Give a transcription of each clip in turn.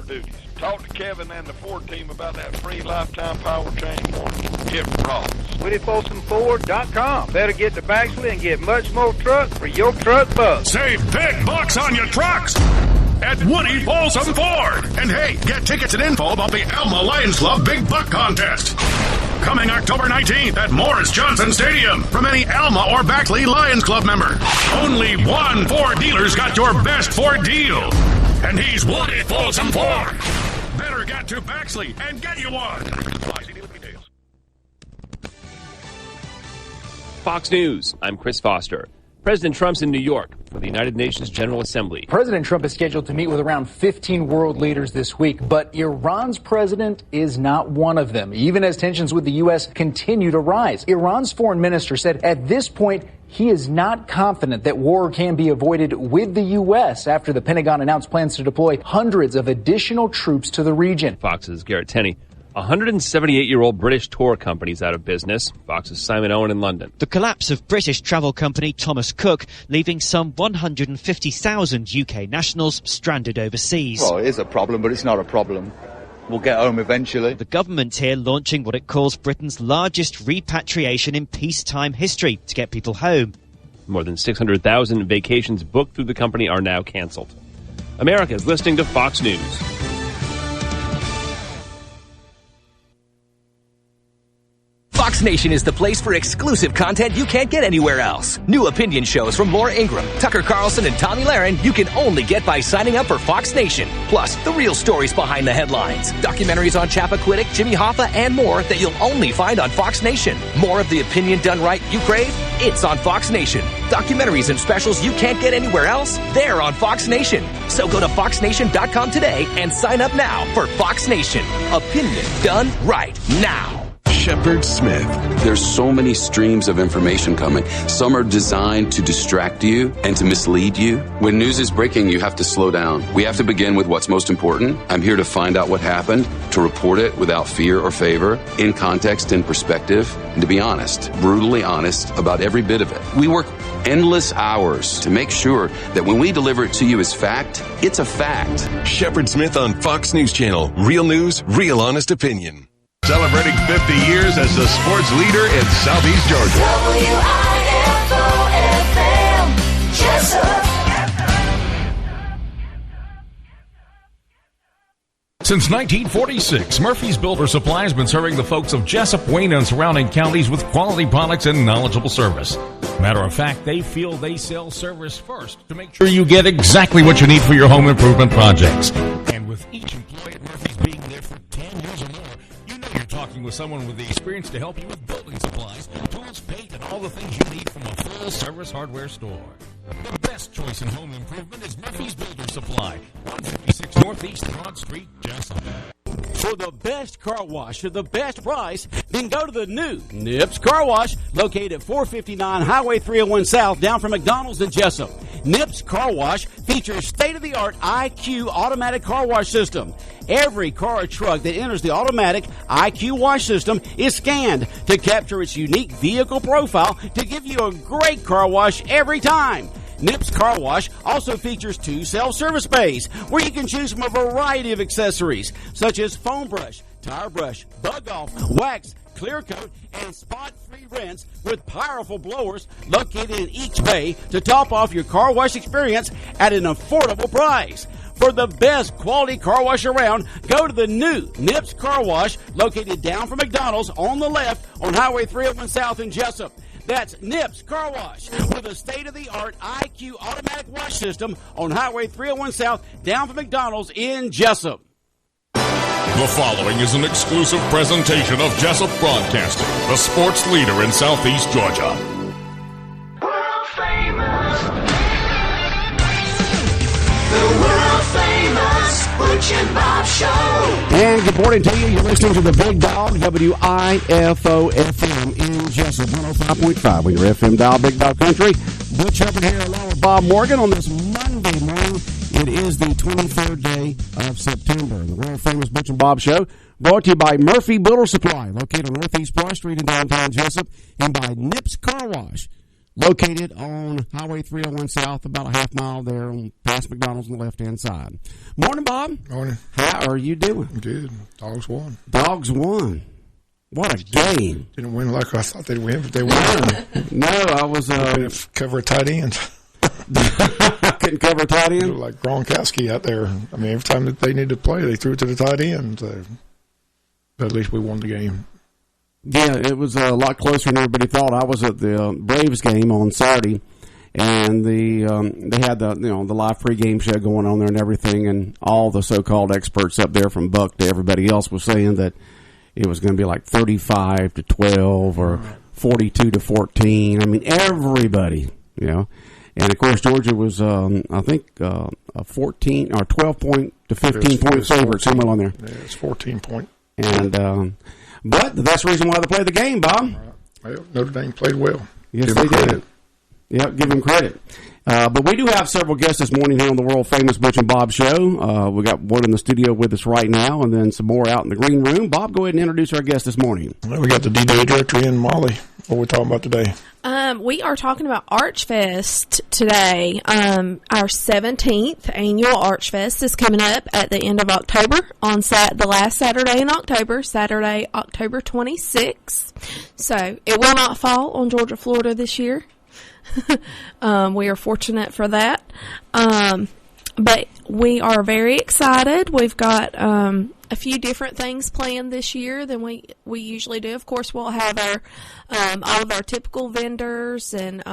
duties. Talk to Kevin and the Ford team about that free lifetime power change warranty. It rocks. WoodyFolsomFord.com. Better get to Baxley and get much more truck for your truck bus. Save big bucks on your trucks at Woody Folsom Ford. And hey, get tickets and info about the Alma Lions Club Big Buck Contest. Coming October 19th at Morris Johnson Stadium from any Alma or Backley Lions Club member. Only one Ford dealer's got your best Ford deal. And he's Woody Folsom Ford. Better get to Baxley and get you one. Fox News, I'm Chris Foster. President Trump's in New York for the United Nations General Assembly. President Trump is scheduled to meet with around 15 world leaders this week, but Iran's president is not one of them, even as tensions with the U.S. continue to rise. Iran's foreign minister said at this point he is not confident that war can be avoided with the U.S. after the Pentagon announced plans to deploy hundreds of additional troops to the region. Fox's Garrett Tenney. A 178-year-old British tour company's out of business. Fox's Simon Owen in London. The collapse of British travel company Thomas Cook, leaving some 150,000 UK nationals stranded overseas. Well, it is a problem, but it's not a problem. We'll get home eventually. The government here launching what it calls Britain's largest repatriation in peacetime history to get people home. More than 600,000 vacations booked through the company are now canceled. America is listening to Fox News. Fox Nation is the place for exclusive content you can't get anywhere else. New opinion shows from Laura Ingraham, Tucker Carlson, and Tommy Lahren you can only get by signing up for Fox Nation. Plus, the real stories behind the headlines. Documentaries on Chappaquiddick, Jimmy Hoffa, and more that you'll only find on Fox Nation. More of the opinion done right you crave? It's on Fox Nation. Documentaries and specials you can't get anywhere else? They're on Fox Nation. So go to foxnation.com today and sign up now for Fox Nation. Opinion done right now. Shepard Smith. There's so many streams of information coming. Some are designed to distract you and to mislead you. When news is breaking, you have to slow down. We have to begin with what's most important. I'm here to find out what happened, to report it without fear or favor, in context and perspective, and to be honest, brutally honest about every bit of it. We work endless hours to make sure that when we deliver it to you as fact, it's a fact. Shepard Smith on Fox News Channel. Real news, real honest opinion. Celebrating 50 years as the sports leader in Southeast Georgia. WIFO-FM, Jessup. Since 1946, Murphy's Builder Supply has been serving the folks of Jessup, Wayne, and surrounding counties with quality products and knowledgeable service. Matter of fact, they feel they sell service first to make sure you get exactly what you need for your home improvement projects. And with each employee at Murphy's being there for 10 years or more, you know you're talking with someone with the experience to help you with building supplies, tools, paint, and all the things you need from a full-service hardware store. The best choice in home improvement is Murphy's Builder Supply, 156 Northeast Broad Street, Jessup. For the best car wash at the best price, then go to the new Nips Car Wash, located at 459 Highway 301 South, down from McDonald's in Jessup. Nips Car Wash features state-of-the-art IQ automatic car wash system. Every car or truck that enters the automatic IQ wash system is scanned to capture its unique vehicle profile to give you a great car wash every time. Nips Car Wash also features 2 self-service bays where you can choose from a variety of accessories such as foam brush, tire brush, bug off, wax, clear coat, and spot-free rinse with powerful blowers located in each bay to top off your car wash experience at an affordable price. For the best quality car wash around, go to the new Nips Car Wash located down from McDonald's on the left on Highway 301 South in Jessup. That's Nips Car Wash with a state-of-the-art IQ automatic wash system on Highway 301 South down from McDonald's in Jessup. The following is an exclusive presentation of Jessup Broadcasting, the sports leader in Southeast Georgia. World famous. The world famous Butch and Bob Show. And good morning to you. You're listening to the Big Dog, WIFO-FM in Jessup, 105.5 on your FM dial, Big Dog Country. Butch over here along with Bob Morgan on this Monday morning. It is the 23rd day of September. The world famous Butch and Bob Show brought to you by Murphy Builder Supply, located on Northeast Broad Street in downtown Jessup, and by Nips Car Wash, located on Highway 301 South, about a half mile there past McDonald's on the left-hand side. Morning, Bob. Morning. How are you doing? Good. Dogs won. Dogs won. What a game. Didn't win like I thought they'd win, but they won. No, I was... cover a tight end. Couldn't cover a tight end? Like Gronkowski out there. I mean, every time that they needed to play, they threw it to the tight end. But at least we won the game. Yeah, it was a lot closer than everybody thought. I was at the Braves game on Saturday, and they had the live pregame show going on there and everything, and all the so-called experts up there from Buck to everybody else was saying that it was going to be like 35-12 or 42-14. I mean, everybody, And of course, Georgia was, I think, a 14 or 12-point to 15-point favorite, somewhere on there. Yeah, it's 14-point. And but that's the reason why they played the game, Bob. Well, Notre Dame played well. Yes, they did. Yep, give them credit. But we do have several guests this morning here on the world-famous Butch and Bob Show. We got one in the studio with us right now, and then some more out in the green room. Bob, go ahead and introduce our guest this morning. Well, we got the DJ director in, Molly. What are we talking about today? We are talking about Archfest today. Our 17th annual Archfest is coming up at the end of October on the last Saturday in October, Saturday, October 26th. So it will not fall on Georgia, Florida this year. We are fortunate for that. But we are very excited. We've got a few different things planned this year than we usually do. Of course, we'll have our all of our typical vendors and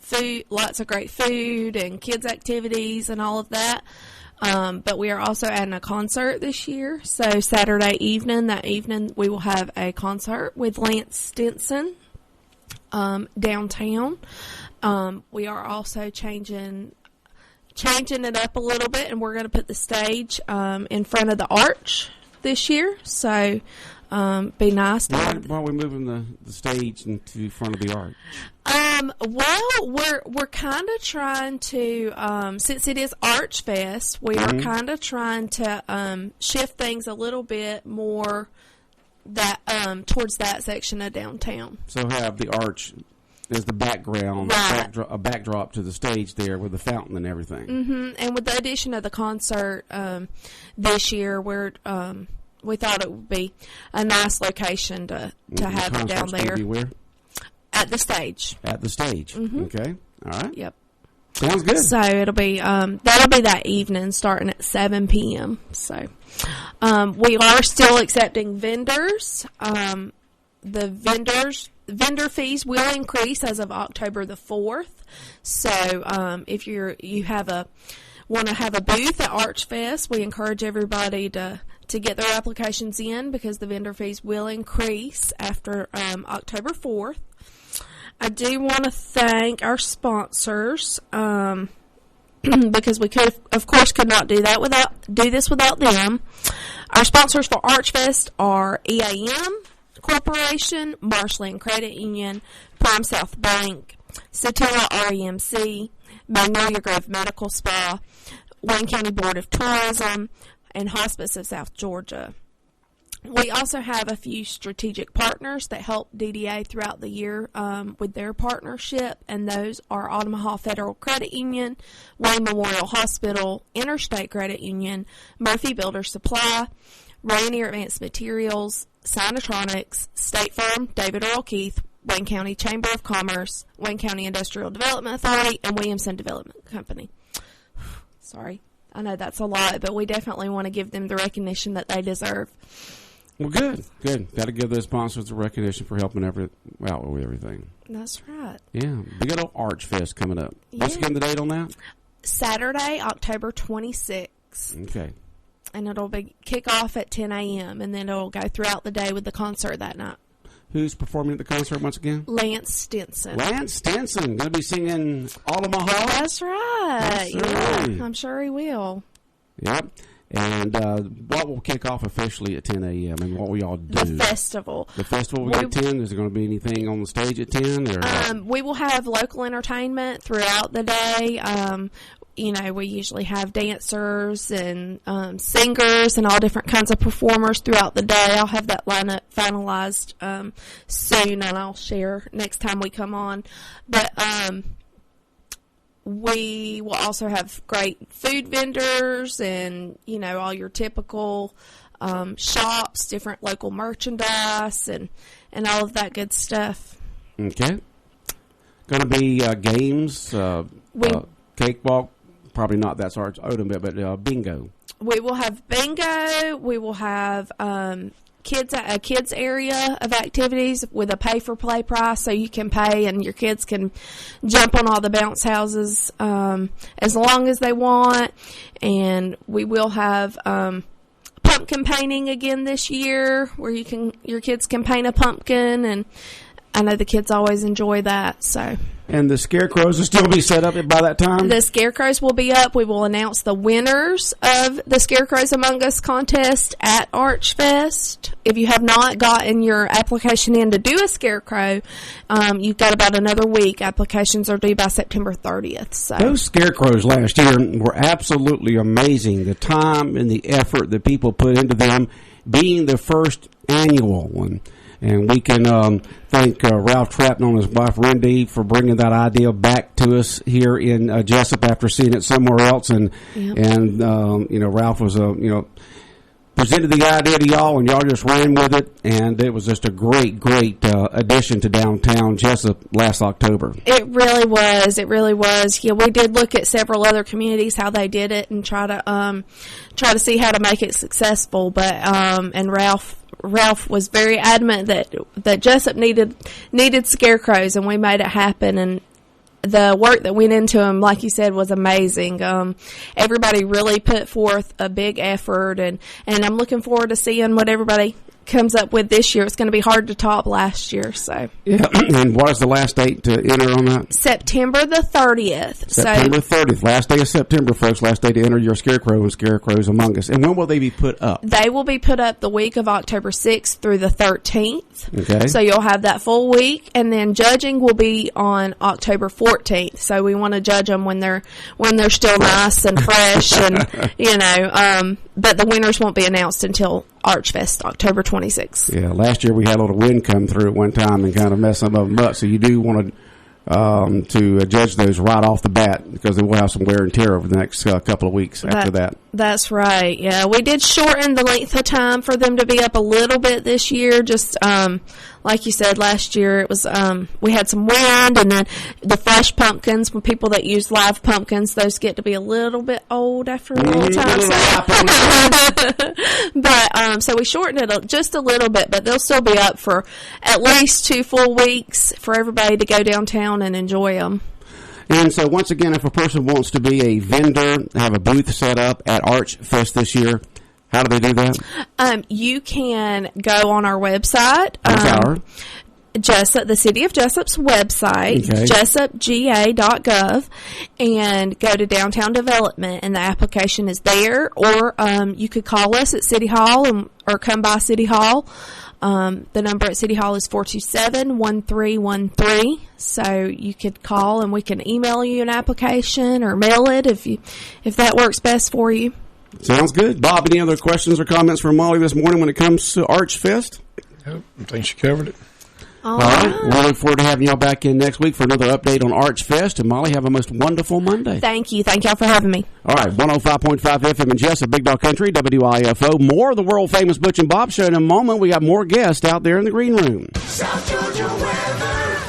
food, lots of great food and kids activities and all of that. But we are also adding a concert this year. So Saturday evening, we will have a concert with Lance Stinson downtown. We are also changing it up a little bit, and we're going to put the stage in front of the arch this year. So be nice. Why are we moving the stage into front of the arch? Well, we're kind of trying to, since it is Arch Fest, we are kind of trying to shift things a little bit more towards that section of downtown. So have the arch as the background, right. a backdrop to the stage there with the fountain and everything. Mm-hmm. And with the addition of the concert this year, we thought it would be a nice location to have it down there. Be where? At the stage. At the stage. Mm-hmm. Okay. All right. Yep. Sounds good. So it'll be that'll be that evening, starting at 7 p.m. So we are still accepting vendors. The vendor fees will increase as of October the 4th. So if you want to have a booth at Archfest, we encourage everybody to get their applications in, because the vendor fees will increase after October 4th. I do want to thank our sponsors, because we could not do this without them. Our sponsors for Archfest are EAM Corporation, Marshland Credit Union, Prime South Bank, Satilla REMC, Magnolia Grove Medical Spa, Wayne County Board of Tourism, and Hospice of South Georgia. We also have a few strategic partners that help DDA throughout the year with their partnership, and those are Omaha Federal Credit Union, Wayne Memorial Hospital, Interstate Credit Union, Murphy Builder Supply, Rainier Advanced Materials, Sinotronics, State Farm, David Earl Keith, Wayne County Chamber of Commerce, Wayne County Industrial Development Authority, and Williamson Development Company. Sorry, I know that's a lot, but we definitely want to give them the recognition that they deserve. Well, good. Got to give those sponsors the recognition for helping out with everything. That's right. Yeah, big old Arch Fest coming up. Yeah. What's again the date on that? Saturday, October 26th. Okay. And it'll be kick off at 10 a.m. and then it'll go throughout the day with the concert that night. Who's performing at the concert once again? Lance Stinson. Lance Stinson, going to be singing Omaha. That's right. Yeah, I'm sure he will. Yep. And what will kick off officially at 10 a.m. and what will y'all do? The festival. The festival will be at 10? Is there going to be anything on the stage at 10? Or? We will have local entertainment throughout the day. we usually have dancers and singers and all different kinds of performers throughout the day. I'll have that lineup finalized soon, and I'll share next time we come on. But we will also have great food vendors and, all your typical shops, different local merchandise, and all of that good stuff. Okay. Going to be games, cakewalk, probably not that sort of item, but bingo. We will have bingo. We will have a kids area of activities with a pay-for-play price, so you can pay and your kids can jump on all the bounce houses as long as they want. And we will have pumpkin painting again this year, where your kids can paint a pumpkin, and I know the kids always enjoy that. So. And the scarecrows will still be set up by that time? The scarecrows will be up. We will announce the winners of the Scarecrows Among Us contest at Archfest. If you have not gotten your application in to do a scarecrow, you've got about another week. Applications are due by September 30th. So. Those scarecrows last year were absolutely amazing. The time and the effort that people put into them, being the first annual one. And we can thank Ralph Trapton and his wife, Rendy, for bringing that idea back to us here in Jessup after seeing it somewhere else. And Ralph was, presented the idea to y'all, and y'all just ran with it. And it was just a great addition to downtown Jessup last October. It really was. Yeah, we did look at several other communities, how they did it, and try to see how to make it successful. But and Ralph was very adamant that Jessup needed scarecrows, and we made it happen. And the work that went into them, like you said, was amazing. Everybody really put forth a big effort, and I'm looking forward to seeing what everybody comes up with this year. It's going to be hard to top last year. So yeah. And what is the last date to enter on that? September the 30th. September 30th, last day of September, folks. Last day to enter your scarecrow and Scarecrows Among Us. And when will they be put up? They will be put up the week of October 6th through the 13th. Okay. So you'll have that full week, and then judging will be on October 14th. So we want to judge them when they're still nice and fresh, and but the winners won't be announced until Archfest, October 26th. Yeah, last year we had a little wind come through at one time and kind of mess some of them up. So you do want to judge those right off the bat, because they will have some wear and tear over the next couple of weeks after that. That's right. Yeah, we did shorten the length of time for them to be up a little bit this year. Just like you said, last year it was we had some wind, and then the fresh pumpkins, when people that use live pumpkins, those get to be a little bit old after a little time. But so we shortened it just a little bit, but they'll still be up for at least 2 full weeks for everybody to go downtown and enjoy them. And so once again, if a person wants to be a vendor, have a booth set up at Archfest this year, how do they do that? You can go on our website. Jessup, the City of Jessup's website, okay. jessupga.gov, and go to Downtown Development, and the application is there. Or you could call us at City Hall or come by City Hall. The number at City Hall is 427-1313. So you could call, and we can email you an application or mail it if that works best for you. Sounds good. Bob, any other questions or comments from Molly this morning when it comes to Archfest? Nope, I think she covered it. All right. We'll look forward to having y'all back in next week for another update on Archfest. And Molly, have a most wonderful Monday. Thank you. Thank y'all for having me. All right, 105.5 FM in Jessup, Big Dog Country, WIFO. More of the world-famous Butch and Bob Show in a moment. We got more guests out there in the green room. South Georgia weather.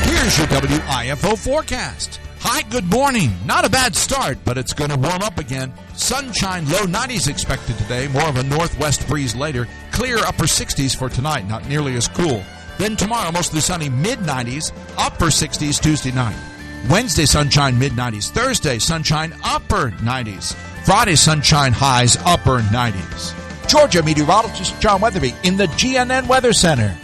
Here's your WIFO forecast. Hi, good morning. Not a bad start, but it's going to warm up again. Sunshine, low 90s expected today. More of a northwest breeze later. Clear upper 60s for tonight, not nearly as cool. Then tomorrow, mostly sunny, mid-90s, upper 60s Tuesday night. Wednesday, sunshine, mid-90s. Thursday, sunshine, upper 90s. Friday, sunshine, highs, upper 90s. Georgia meteorologist John Weatherby in the GNN Weather Center.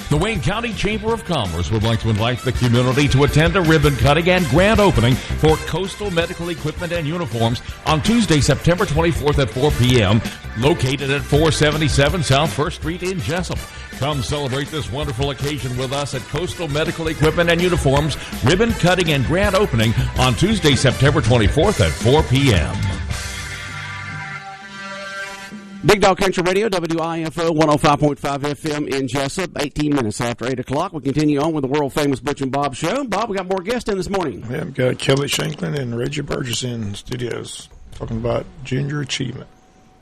The Wayne County Chamber of Commerce would like to invite the community to attend a ribbon cutting and grand opening for Coastal Medical Equipment and Uniforms on Tuesday, September 24th at 4 p.m., located at 477 South 1st Street in Jessup. Come celebrate this wonderful occasion with us at Coastal Medical Equipment and Uniforms ribbon cutting and grand opening on Tuesday, September 24th at 4 p.m. Big Dog Country Radio, WIFO 105.5 FM in Jessup, 18 minutes after 8 o'clock. We'll continue on with the world-famous Butch and Bob Show. Bob, we got more guests in this morning. Yeah, we've got Kelly Shanklin and Reggie Burgess in studios talking about junior achievement.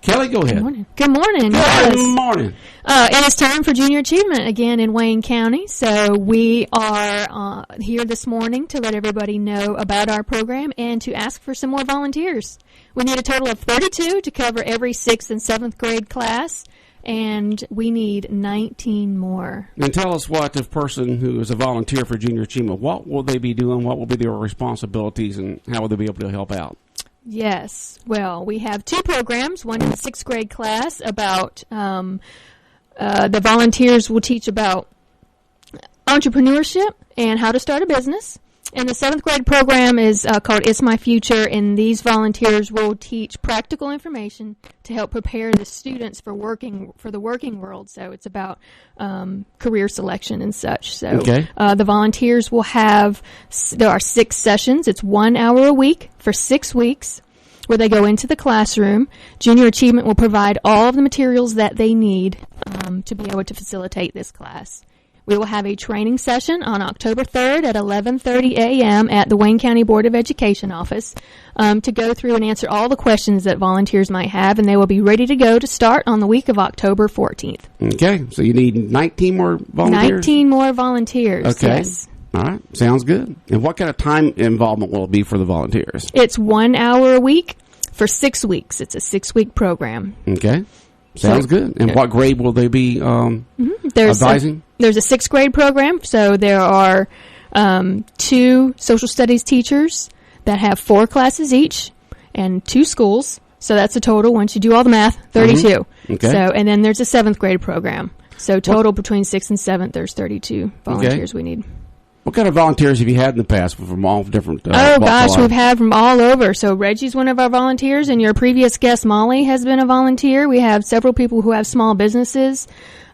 Kelly, go ahead. Good morning. Good morning. It is time for Junior Achievement again in Wayne County. So we are here this morning to let everybody know about our program and to ask for some more volunteers. We need a total of 32 to cover every 6th and 7th grade class, and we need 19 more. And tell us what the person who is a volunteer for Junior Achievement, what will they be doing, what will be their responsibilities, and how will they be able to help out? Yes. Well, we have 2 programs, one in the 6th grade class about the volunteers will teach about entrepreneurship and how to start a business. And the 7th grade program is called It's My Future, and these volunteers will teach practical information to help prepare the students for the working world. So it's about career selection and such. So the volunteers will there are 6 sessions. It's 1 hour a week for 6 weeks where they go into the classroom. Junior Achievement will provide all of the materials that they need to be able to facilitate this class. We will have a training session on October 3rd at 11:30 a.m. at the Wayne County Board of Education office to go through and answer all the questions that volunteers might have, and they will be ready to go to start on the week of October 14th. Okay, so you need 19 more volunteers? 19 more volunteers, okay. Yes. All right, sounds good. And what kind of time involvement will it be for the volunteers? It's 1 hour a week for 6 weeks. It's a 6-week program. Okay. Sounds good. And what grade will they be advising? There's a 6th grade program, so there are 2 social studies teachers that have 4 classes each and 2 schools. So that's a total, once you do all the math, 32. Okay. So, and then there's a 7th grade program. So total between 6th and 7th, there's 32 volunteers we need. What kind of volunteers have you had in the past from all different we've had from all over. So Reggie's one of our volunteers, and your previous guest, Molly, has been a volunteer. We have several people who have small businesses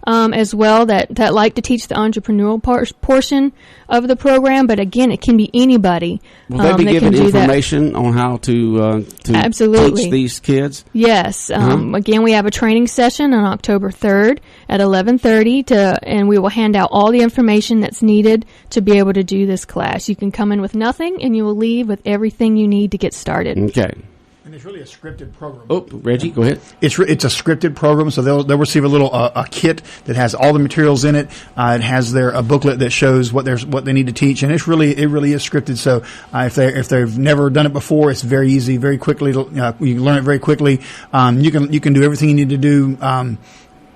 as well that like to teach the entrepreneurial portion of the program. But again, it can be anybody. Will they be given information on how to Absolutely. teach these kids? Yes. Again, we have a training session on October 3rd at 11:30 and we will hand out all the information that's needed to be able to do this class. You can come in with nothing, and you will leave with everything you need to get started. Okay. And it's really a scripted program. Oh, Reggie, go ahead. It's a scripted program, so they'll receive a little a kit that has all the materials in it. It has a booklet that shows what they need to teach, and it really is scripted. So if they've never done it before, it's very easy, very quickly. You can learn it very quickly. You can do everything you need to do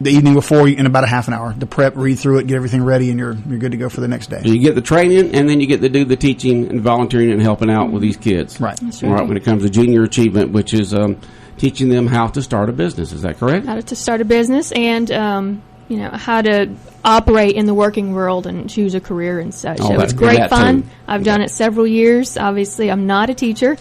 the evening before in about a half an hour to prep, read through it, get everything ready, and you're good to go for the next day. So you get the training, and then you get to do the teaching and volunteering and helping out with these kids. Right. That's right. When it comes to Junior Achievement, which is teaching them how to start a business. Is that correct? How to start a business and how to operate in the working world and choose a career and such. So it's great fun. I've done it several years. Obviously, I'm not a teacher.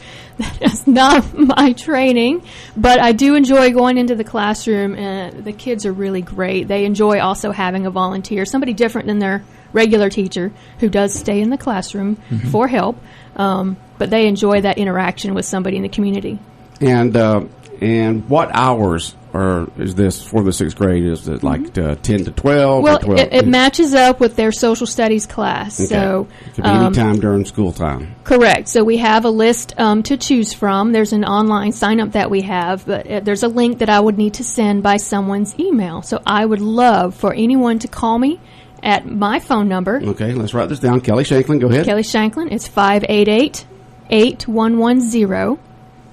That's not my training. But I do enjoy going into the classroom, and the kids are really great. They enjoy also having a volunteer, somebody different than their regular teacher who does stay in the classroom for help. But they enjoy that interaction with somebody in the community. And what hours is this for the 6th grade? Is it like 10 to 12? Well, or 12? It matches up with their social studies class. Okay. So it could be any time during school time. Correct. So we have a list to choose from. There's an online sign-up that we have, but there's a link that I would need to send by someone's email. So I would love for anyone to call me at my phone number. Okay, let's write this down. Kelly Shanklin, go ahead. Kelly Shanklin. It's 588-8110.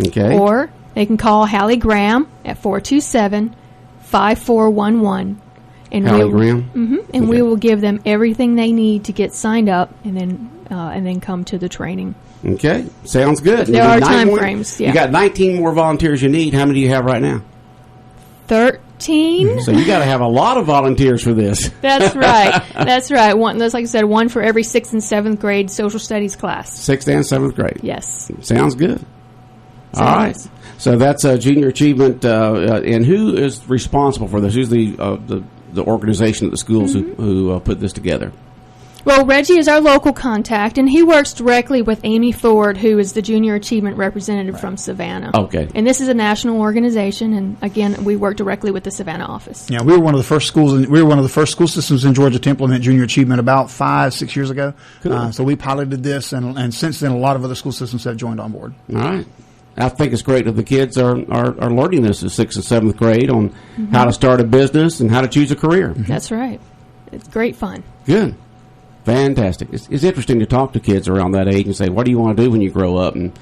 Okay. Or they can call Hallie Graham at 427-5411. And Hallie Graham? And we will give them everything they need to get signed up and then come to the training. Okay, sounds good. There are time frames, yeah. You got 19 more volunteers you need. How many do you have right now? 13. So you got to have a lot of volunteers for this. That's right. That's right. That's like I said, one for every 6th and 7th grade social studies class. 6th and 7th grade. Yes. Sounds good. All right. So that's Junior Achievement. And who is responsible for this? Who's the the organization at the schools who put this together? Well, Reggie is our local contact, and he works directly with Amy Ford, who is the Junior Achievement Representative from Savannah. Okay. And this is a national organization, and again, we work directly with the Savannah office. Yeah, we were one of the first schools. We were one of the first school systems in Georgia to implement Junior Achievement about 5-6 years ago. Cool. So we piloted this, and since then, a lot of other school systems have joined on board. All right. I think it's great that the kids are learning this in 6th and 7th grade on how to start a business and how to choose a career. That's right. It's great fun. Good. Fantastic. It's interesting to talk to kids around that age and say, what do you want to do when you grow up? And,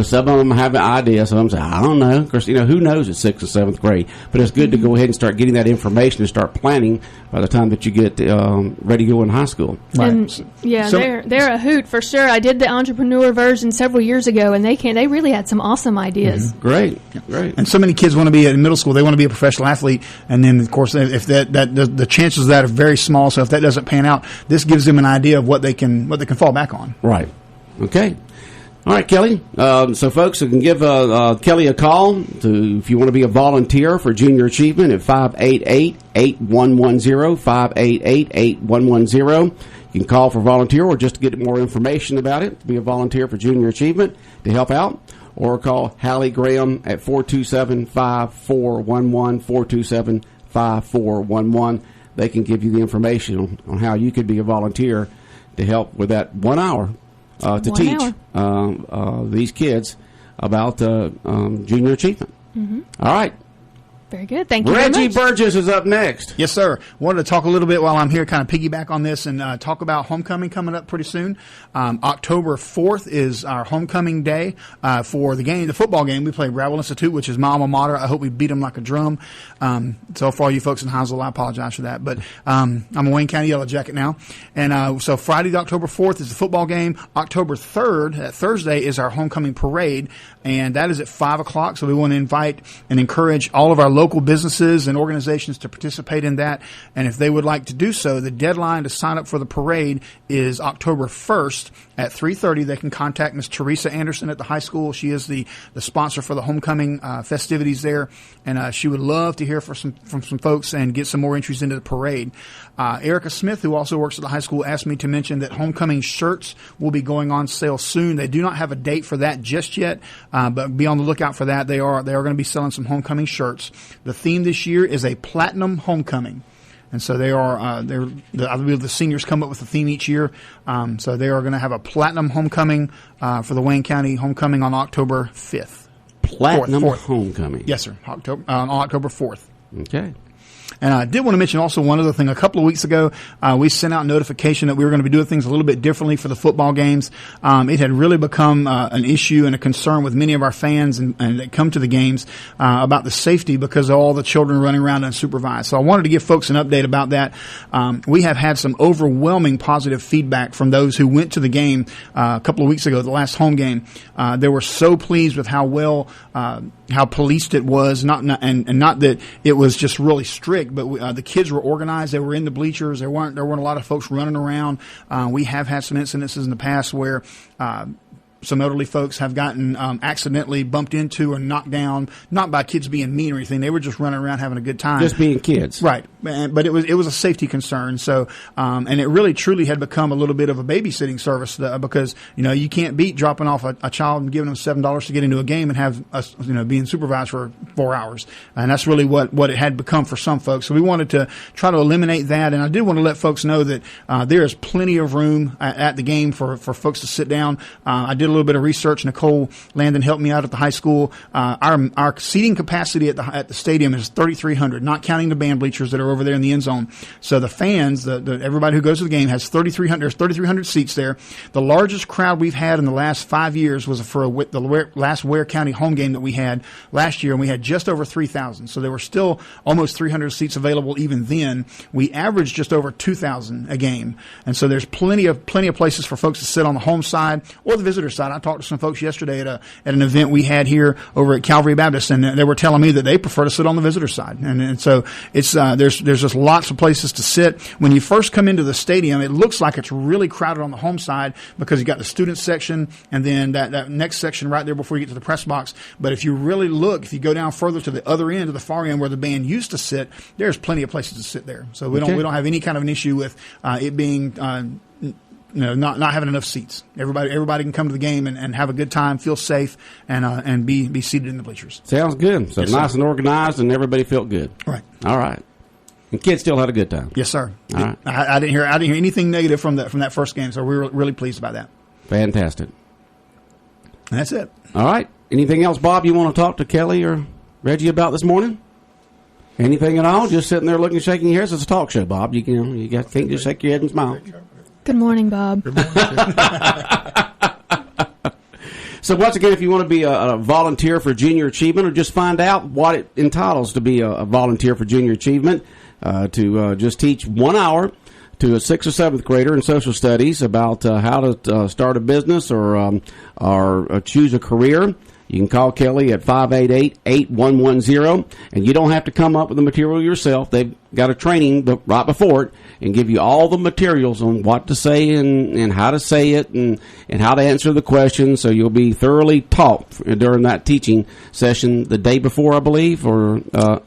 some of them have an idea. Some of them say, I don't know. Of course, who knows at 6th and 7th grade? But it's good to go ahead and start getting that information and start planning by the time that you get ready to go in high school. Right. And, they're a hoot for sure. I did the entrepreneur version several years ago, and they really had some awesome ideas. Great. And so many kids want to be in middle school. They want to be a professional athlete, and then of course, if the chances of that are very small. So if that doesn't pan out, this gives them an idea of what they can fall back on. Right. Okay. All right, Kelly. So, folks, you can give Kelly a call if you want to be a volunteer for Junior Achievement at 588-8110, 588-8110. You can call for volunteer or just to get more information about it, to be a volunteer for Junior Achievement to help out, or call Hallie Graham at 427-5411, 427-5411. They can give you the information on how you could be a volunteer to help with that 1 hour. To teach these kids about Junior Achievement. All right. Very good. Thank you Reggie very much. Burgess is up next. Yes, sir. Wanted to talk a little bit while I'm here, kind of piggyback on this and talk about homecoming coming up pretty soon. October 4th is our homecoming day for the football game. We play Gravel Institute, which is my alma mater. I hope we beat them like a drum. So for all you folks in Hinesville, I apologize for that. But I'm a Wayne County Yellow Jacket now. And so Friday, October 4th is the football game. October 3rd, that Thursday, is our homecoming parade. And that is at 5 o'clock. So we want to invite and encourage all of our local businesses and organizations to participate in that. And if they would like to do so, the deadline to sign up for the parade is October 1st at 3:30. They can contact Ms. Teresa Anderson at the high school. She is the sponsor for the homecoming festivities there. And she would love to hear from some folks and get some more entries into the parade. Erica Smith, who also works at the high school, asked me to mention that homecoming shirts will be going on sale soon. They do not have a date for that just yet, but be on the lookout for that. They are going to be selling some homecoming shirts. The theme this year is a platinum homecoming. And so they are, I believe the seniors come up with a theme each year. So they are going to have a platinum homecoming for the Wayne County homecoming on October 5th. Platinum 4th. Homecoming. Yes, sir. On October 4th. Okay. And I did want to mention also one other thing. A couple of weeks ago, we sent out notification that we were going to be doing things a little bit differently for the football games. It had really become an issue and a concern with many of our fans and that come to the games about the safety because of all the children running around unsupervised. So I wanted to give folks an update about that. We have had some overwhelming positive feedback from those who went to the game a couple of weeks ago, the last home game. They were so pleased with how well how policed it was, not that it was just really strict, but the kids were organized. They were in the bleachers. There weren't a lot of folks running around. We have had some incidences in the past where some elderly folks have gotten accidentally bumped into or knocked down, not by kids being mean or anything. They were just running around having a good time. Just being kids. Right. But it was a safety concern. So, and it really truly had become a little bit of a babysitting service because, you can't beat dropping off a child and giving them $7 to get into a game and have us, being supervised for 4 hours. And that's really what it had become for some folks. So we wanted to try to eliminate that. And I did want to let folks know that, there is plenty of room at the game for folks to sit down. I did a little bit of research. Nicole Landon helped me out at the high school. Our seating capacity at the stadium is 3,300, not counting the band bleachers that are over there in the end zone. So the fans, everybody who goes to the game has 3,300. There's 3,300 seats there. The largest crowd we've had in the last 5 years was for the last Ware County home game that we had last year, and we had just over 3,000. So there were still almost 300 seats available even then. We averaged just over 2,000 a game, and so there's plenty of places for folks to sit on the home side or the visitor side. I talked to some folks yesterday at an event we had here over at Calvary Baptist, and they were telling me that they prefer to sit on the visitor side. And so it's there's just lots of places to sit. When you first come into the stadium, it looks like it's really crowded on the home side because you got the student section and then that next section right there before you get to the press box. But if you really look, if you go down further to the other end, to the far end where the band used to sit, there's plenty of places to sit there. So we don't have any kind of an issue with it being not having enough seats. Everybody can come to the game and have a good time, feel safe, and be seated in the bleachers. Sounds good. So yes, nice sir. and organized, and everybody felt good. Right. All right. And kids still had a good time. Yes, sir. All right. I didn't hear anything negative from that first game, so we were really pleased about that. Fantastic. And that's it. All right. Anything else, Bob, you want to talk to Kelly or Reggie about this morning? Anything at all? Just sitting there looking, shaking your head. It's a talk show, Bob. You can't just shake your head and smile. Good morning, Bob. Good morning. So once again, if you want to be a volunteer for junior achievement, or just find out what it entitles to be a volunteer for junior achievement, to just teach 1 hour to a 6th or 7th grader in social studies about how to start a business or choose a career, you can call Kelly at 588-8110, and you don't have to come up with the material yourself. They've got a training right before it and give you all the materials on what to say and how to say it and how to answer the questions, so you'll be thoroughly taught during that teaching session the day before, I believe, or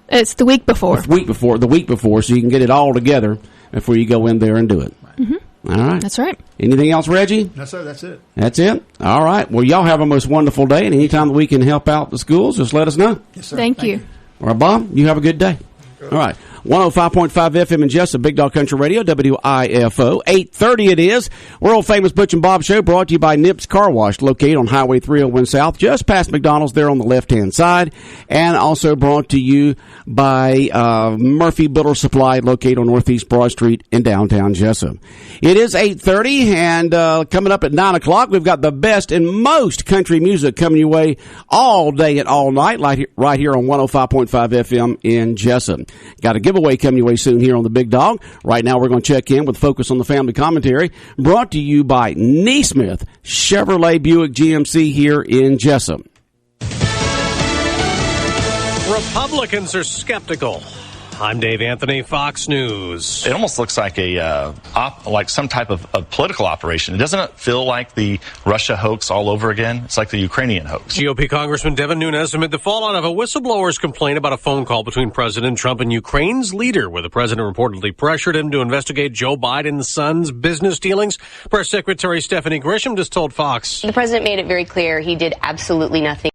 it's the week before. The week before, so you can get it all together before you go in there and do it. Mm-hmm. All right. That's right. Anything else, Reggie? No, sir. That's it. That's it? All right. Well, y'all have a most wonderful day, and anytime that we can help out the schools, just let us know. Yes, sir. Thank you. All right, Bob, you have a good day. All right. 105.5 FM in Jessup, Big Dog Country Radio, WIFO. 8:30 it is. World-famous Butch and Bob Show, brought to you by Nips Car Wash, located on Highway 301 South, just past McDonald's there on the left-hand side. And also brought to you by Murphy Builder Supply, located on Northeast Broad Street in downtown Jessup. It is 8:30, and coming up at 9 o'clock, we've got the best and most country music coming your way all day and all night, right here on 105.5 FM in Jessup. Got a giveaway coming your way soon here on the Big Dog. Right now, we're going to check in with Focus on the Family Commentary, brought to you by Neesmith Chevrolet Buick GMC here in Jessup. Republicans are skeptical. I'm Dave Anthony, Fox News. It almost looks like like some type of political operation. Doesn't it feel like the Russia hoax all over again? It's like the Ukrainian hoax. GOP Congressman Devin Nunes amid the fallout of a whistleblower's complaint about a phone call between President Trump and Ukraine's leader, where the president reportedly pressured him to investigate Joe Biden's son's business dealings. Press Secretary Stephanie Grisham just told Fox. The president made it very clear he did absolutely nothing.